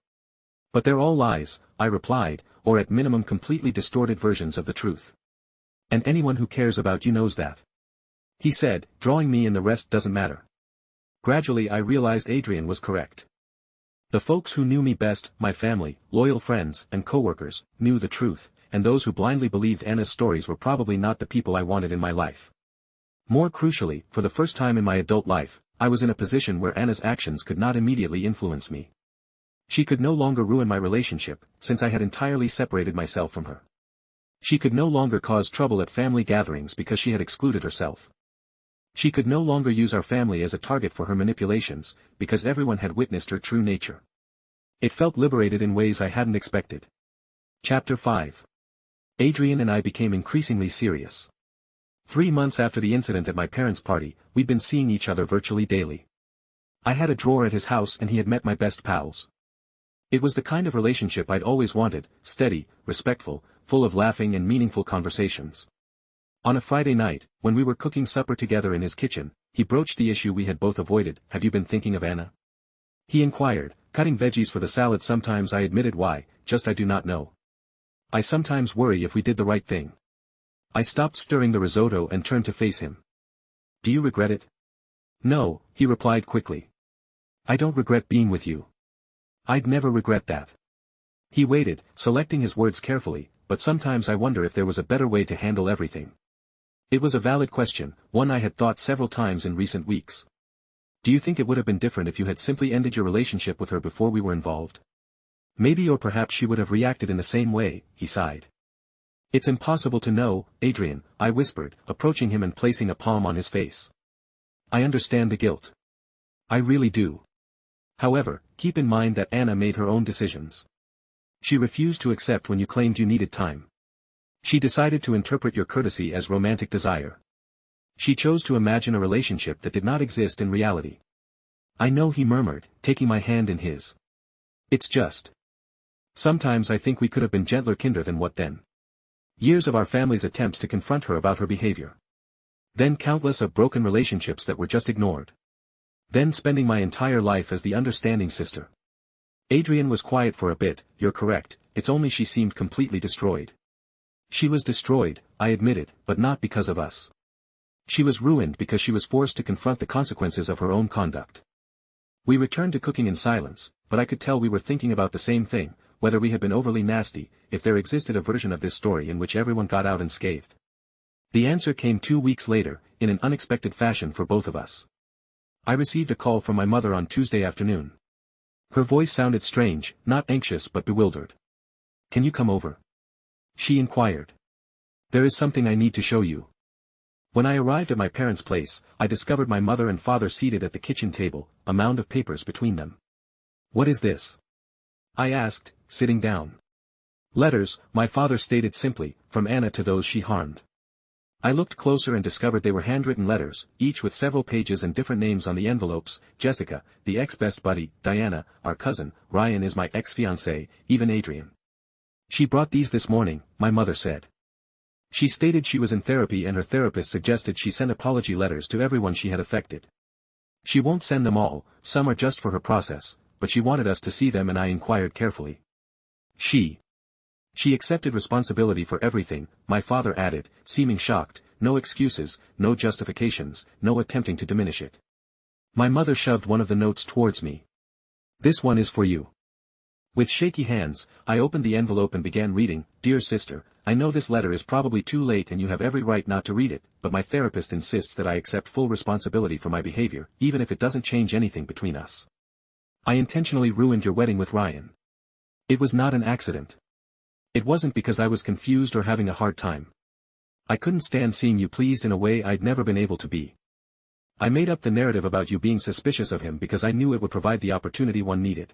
But they're all lies, I replied, or at minimum completely distorted versions of the truth. And anyone who cares about you knows that. He said, drawing me in. The rest doesn't matter. Gradually I realized Adrian was correct. The folks who knew me best, my family, loyal friends, and coworkers, knew the truth, and those who blindly believed Anna's stories were probably not the people I wanted in my life. More crucially, for the first time in my adult life, I was in a position where Anna's actions could not immediately influence me. She could no longer ruin my relationship, since I had entirely separated myself from her. She could no longer cause trouble at family gatherings because she had excluded herself. She could no longer use our family as a target for her manipulations, because everyone had witnessed her true nature. It felt liberated in ways I hadn't expected. Chapter 5. Adrian and I became increasingly serious. 3 months after the incident at my parents' party, we'd been seeing each other virtually daily. I had a drawer at his house and he had met my best pals. It was the kind of relationship I'd always wanted, steady, respectful, full of laughing and meaningful conversations. On a Friday night, when we were cooking supper together in his kitchen, he broached the issue we had both avoided. "Have you been thinking of Anna?" He inquired. "Cutting veggies for the salad sometimes," I admitted. "Why, just I do not know. I sometimes worry if we did the right thing." I stopped stirring the risotto and turned to face him. "Do you regret it?" "No," he replied quickly. "I don't regret being with you. I'd never regret that." He waited, selecting his words carefully, "But sometimes I wonder if there was a better way to handle everything." It was a valid question, one I had thought several times in recent weeks. "Do you think it would have been different if you had simply ended your relationship with her before we were involved?" "Maybe, or perhaps she would have reacted in the same way," he sighed. "It's impossible to know, Adrian," I whispered, approaching him and placing a palm on his face. "I understand the guilt. I really do. However, keep in mind that Anna made her own decisions. She refused to accept when you claimed you needed time. She decided to interpret your courtesy as romantic desire. She chose to imagine a relationship that did not exist in reality." "I know," he murmured, taking my hand in his. "It's just. Sometimes I think we could have been gentler kinder than what then. Years of our family's attempts to confront her about her behavior. Then countless of broken relationships that were just ignored. Then spending my entire life as the understanding sister." Adrian was quiet for a bit. "You're correct, it's only she seemed completely destroyed." "She was destroyed," I admitted, "but not because of us. She was ruined because she was forced to confront the consequences of her own conduct." We returned to cooking in silence, but I could tell we were thinking about the same thing, whether we had been overly nasty, if there existed a version of this story in which everyone got out unscathed. The answer came 2 weeks later, in an unexpected fashion for both of us. I received a call from my mother on Tuesday afternoon. Her voice sounded strange, not anxious but bewildered. "Can you come over?" she inquired. "There is something I need to show you." When I arrived at my parents' place, I discovered my mother and father seated at the kitchen table, a mound of papers between them. "What is this?" I asked, sitting down. "Letters," my father stated simply, "from Anna to those she harmed." I looked closer and discovered they were handwritten letters, each with several pages and different names on the envelopes: Jessica, the ex-best buddy; Diana, our cousin; Ryan is my ex-fiancé; even Adrian. "She brought these this morning," my mother said. She stated she was in therapy and her therapist suggested she send apology letters to everyone she had affected. She won't send them all, some are just for her process, but she wanted us to see them and I inquired carefully. She accepted responsibility for everything," my father added, seeming shocked. "No excuses, no justifications, no attempting to diminish it." My mother shoved one of the notes towards me. "This one is for you." With shaky hands, I opened the envelope and began reading. "Dear sister, I know this letter is probably too late and you have every right not to read it, but my therapist insists that I accept full responsibility for my behavior, even if it doesn't change anything between us. I intentionally ruined your wedding with Ryan. It was not an accident. It wasn't because I was confused or having a hard time. I couldn't stand seeing you pleased in a way I'd never been able to be. I made up the narrative about you being suspicious of him because I knew it would provide the opportunity one needed.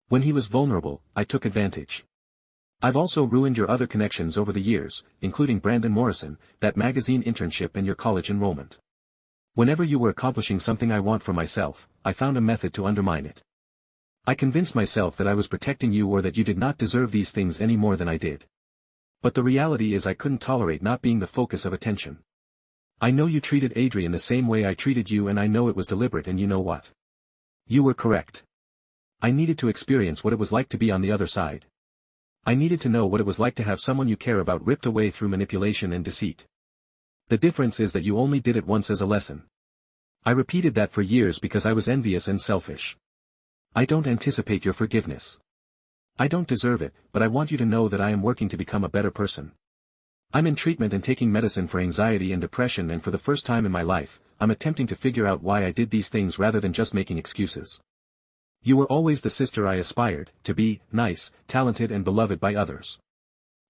When he was vulnerable, I took advantage. I've also ruined your other connections over the years, including Brandon Morrison, that magazine internship and your college enrollment. Whenever you were accomplishing something I want for myself, I found a method to undermine it. I convinced myself that I was protecting you or that you did not deserve these things any more than I did. But the reality is I couldn't tolerate not being the focus of attention. I know you treated Adrian the same way I treated you and I know it was deliberate and you know what? You were correct. I needed to experience what it was like to be on the other side. I needed to know what it was like to have someone you care about ripped away through manipulation and deceit. The difference is that you only did it once as a lesson. I repeated that for years because I was envious and selfish. I don't anticipate your forgiveness. I don't deserve it, but I want you to know that I am working to become a better person. I'm in treatment and taking medicine for anxiety and depression, and for the first time in my life, I'm attempting to figure out why I did these things rather than just making excuses. You were always the sister I aspired to be, nice, talented and beloved by others.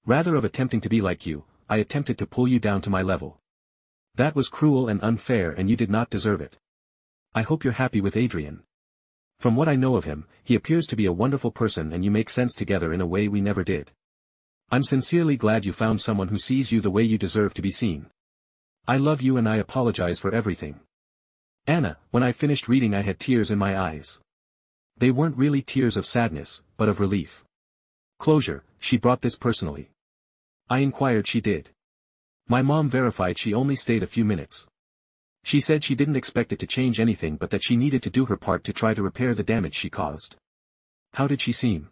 Rather of attempting to be like you, I attempted to pull you down to my level. That was cruel and unfair, and you did not deserve it. I hope you're happy with Adrian. From what I know of him, he appears to be a wonderful person, and you make sense together in a way we never did. I'm sincerely glad you found someone who sees you the way you deserve to be seen. I love you and I apologize for everything. Anna. When I finished reading, I had tears in my eyes. They weren't really tears of sadness, but of relief. Closure. She brought this personally. I inquired. She did. My mom verified she only stayed a few minutes. She said she didn't expect it to change anything, but that she needed to do her part to try to repair the damage she caused. How did she seem?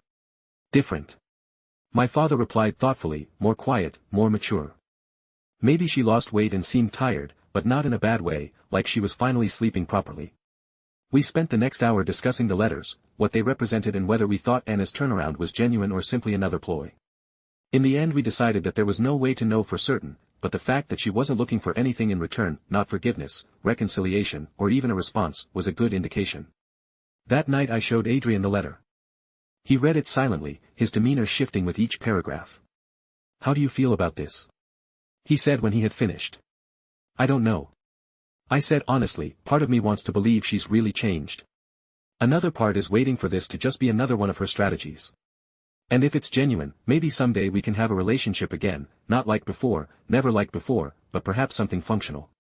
Different. My father replied thoughtfully, more quiet, more mature. Maybe she lost weight and seemed tired, but not in a bad way, like she was finally sleeping properly. We spent the next hour discussing the letters, what they represented and whether we thought Anna's turnaround was genuine or simply another ploy. In the end we decided that there was no way to know for certain, but the fact that she wasn't looking for anything in return, not forgiveness, reconciliation, or even a response, was a good indication. That night I showed Adrian the letter. He read it silently, his demeanor shifting with each paragraph. How do you feel about this? He said when he had finished. I don't know. I said honestly, part of me wants to believe she's really changed. Another part is waiting for this to just be another one of her strategies. And if it's genuine, maybe someday we can have a relationship again, not like before, never like before, but perhaps something functional.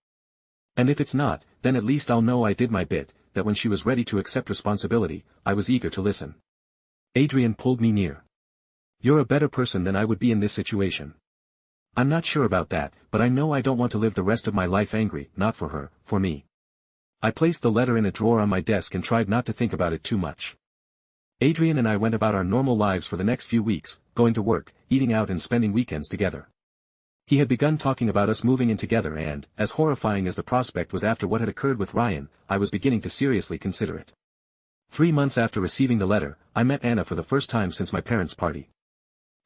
And if it's not, then at least I'll know I did my bit, that when she was ready to accept responsibility, I was eager to listen. Adrian pulled me near. You're a better person than I would be in this situation. I'm not sure about that, but I know I don't want to live the rest of my life angry, not for her, for me. I placed the letter in a drawer on my desk and tried not to think about it too much. Adrian and I went about our normal lives for the next few weeks, going to work, eating out and spending weekends together. He had begun talking about us moving in together and, as horrifying as the prospect was after what had occurred with Ryan, I was beginning to seriously consider it. 3 months after receiving the letter, I met Anna for the first time since my parents' party.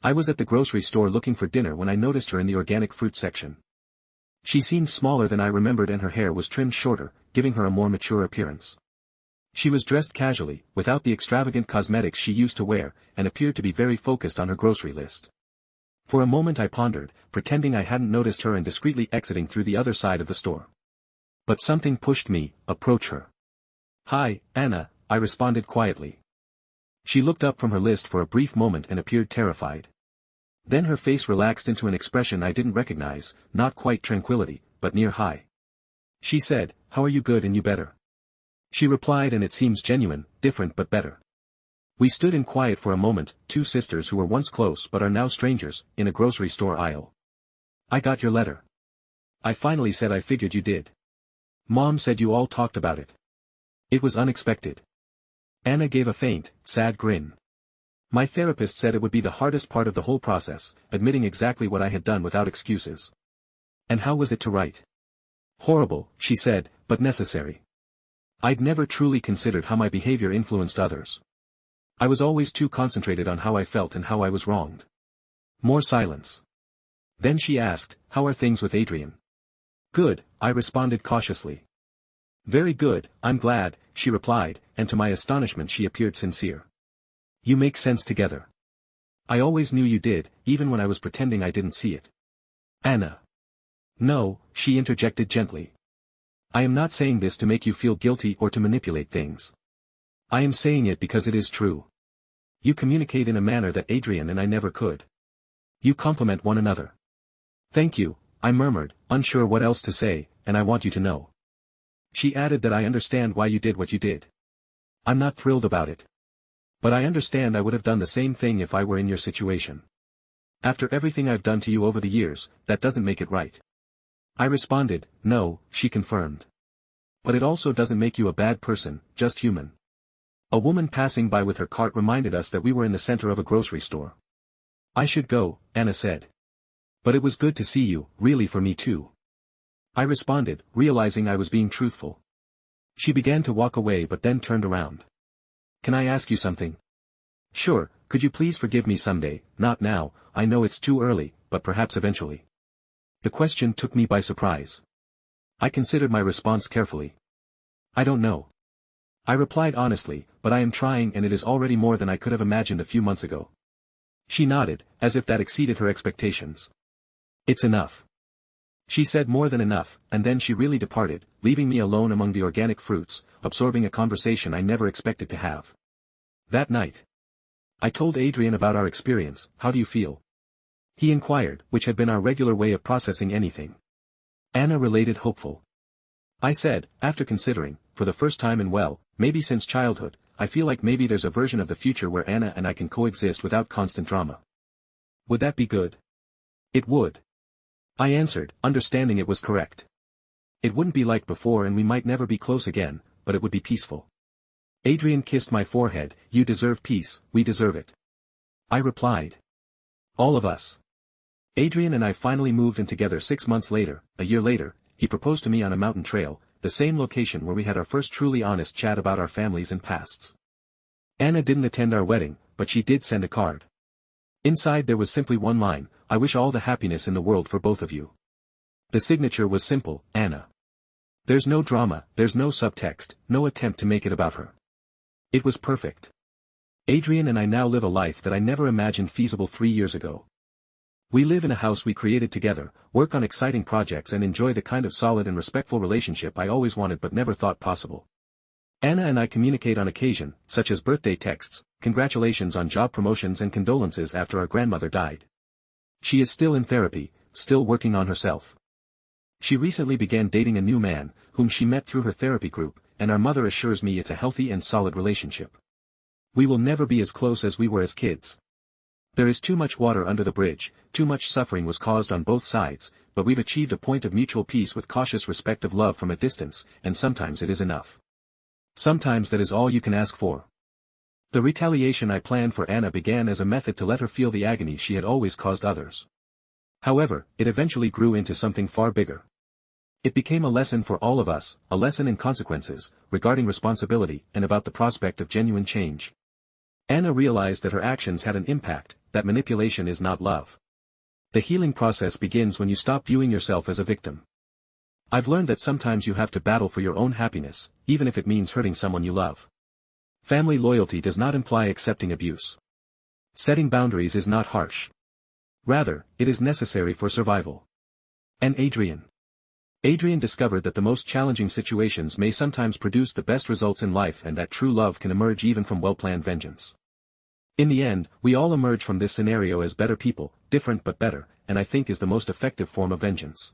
I was at the grocery store looking for dinner when I noticed her in the organic fruit section. She seemed smaller than I remembered and her hair was trimmed shorter, giving her a more mature appearance. She was dressed casually, without the extravagant cosmetics she used to wear, and appeared to be very focused on her grocery list. For a moment I pondered, pretending I hadn't noticed her and discreetly exiting through the other side of the store. But something pushed me, approach her. Hi, Anna, I responded quietly. She looked up from her list for a brief moment and appeared terrified. Then her face relaxed into an expression I didn't recognize, not quite tranquility, but near high. She said, how are you? Good, and you better? She replied, and it seems genuine, different but better. We stood in quiet for a moment, two sisters who were once close but are now strangers, in a grocery store aisle. I got your letter. I finally said. I figured you did. Mom said you all talked about it. It was unexpected. Anna gave a faint, sad grin. My therapist said it would be the hardest part of the whole process, admitting exactly what I had done without excuses. And how was it to write? Horrible, she said, but necessary. I'd never truly considered how my behavior influenced others. I was always too concentrated on how I felt and how I was wronged. More silence. Then she asked, how are things with Adrian? Good, I responded cautiously. Very good, I'm glad, she replied, and to my astonishment she appeared sincere. You make sense together. I always knew you did, even when I was pretending I didn't see it. Anna. No, she interjected gently. I am not saying this to make you feel guilty or to manipulate things. I am saying it because it is true. You communicate in a manner that Adrian and I never could. You complement one another. Thank you, I murmured, unsure what else to say, and I want you to know. She added that I understand why you did what you did. I'm not thrilled about it. But I understand I would have done the same thing if I were in your situation. After everything I've done to you over the years, that doesn't make it right. I responded, no, she confirmed. But it also doesn't make you a bad person, just human. A woman passing by with her cart reminded us that we were in the center of a grocery store. I should go, Anna said. But it was good to see you, really for me too. I responded, realizing I was being truthful. She began to walk away but then turned around. Can I ask you something? Sure, could you please forgive me someday? Not now, I know it's too early, but perhaps eventually. The question took me by surprise. I considered my response carefully. I don't know. I replied honestly, but I am trying and it is already more than I could have imagined a few months ago. She nodded, as if that exceeded her expectations. It's enough. She said more than enough, and then she really departed, leaving me alone among the organic fruits, absorbing a conversation I never expected to have. That night, I told Adrian about our experience. How do you feel? He inquired, which had been our regular way of processing anything. Anna related hopeful. I said, after considering, for the first time in maybe since childhood, I feel like maybe there's a version of the future where Anna and I can coexist without constant drama. Would that be good? It would. I answered, understanding it was correct. It wouldn't be like before and we might never be close again, but it would be peaceful. Adrian kissed my forehead. You deserve peace, we deserve it. I replied. All of us. Adrian and I finally moved in together 6 months later. A year later, he proposed to me on a mountain trail, the same location where we had our first truly honest chat about our families and pasts. Anna didn't attend our wedding, but she did send a card. Inside there was simply one line, I wish all the happiness in the world for both of you. The signature was simple, Anna. There's no drama, there's no subtext, no attempt to make it about her. It was perfect. Adrian and I now live a life that I never imagined feasible 3 years ago. We live in a house we created together, work on exciting projects and enjoy the kind of solid and respectful relationship I always wanted but never thought possible. Anna and I communicate on occasion, such as birthday texts, congratulations on job promotions and condolences after our grandmother died. She is still in therapy, still working on herself. She recently began dating a new man, whom she met through her therapy group, and our mother assures me it's a healthy and solid relationship. We will never be as close as we were as kids. There is too much water under the bridge, too much suffering was caused on both sides, but we've achieved a point of mutual peace with cautious respect of love from a distance, and sometimes it is enough. Sometimes that is all you can ask for. The retaliation I planned for Anna began as a method to let her feel the agony she had always caused others. However, it eventually grew into something far bigger. It became a lesson for all of us, a lesson in consequences, regarding responsibility, and about the prospect of genuine change. Anna realized that her actions had an impact, that manipulation is not love. The healing process begins when you stop viewing yourself as a victim. I've learned that sometimes you have to battle for your own happiness, even if it means hurting someone you love. Family loyalty does not imply accepting abuse. Setting boundaries is not harsh. Rather, it is necessary for survival. And Adrian discovered that the most challenging situations may sometimes produce the best results in life and that true love can emerge even from well-planned vengeance. In the end, we all emerge from this scenario as better people, different but better, and I think is the most effective form of vengeance.